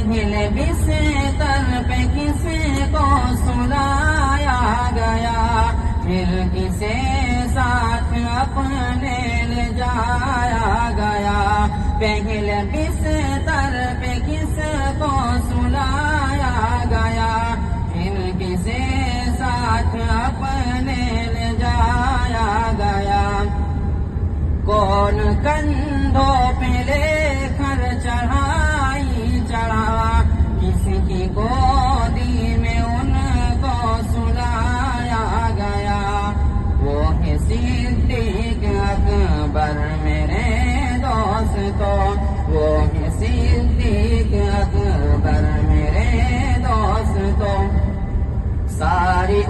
پہلے بستر پہ کسی کو سلایا گیا، پھر کسی ساتھ اپنے لے جایا گیا، پہلے بستر پہ کس کو سلایا گیا، پھر کسی ساتھ اپنے لے جایا گیا، کون کندھوں پہ لے کر چڑھائی چڑھا، کسی کی گودی میں ان کو سلایا گیا، وہ ہے صدیق اکبر میرے دوستوں، وہ ہے صدیق اکبر میرے دوستوں، ساری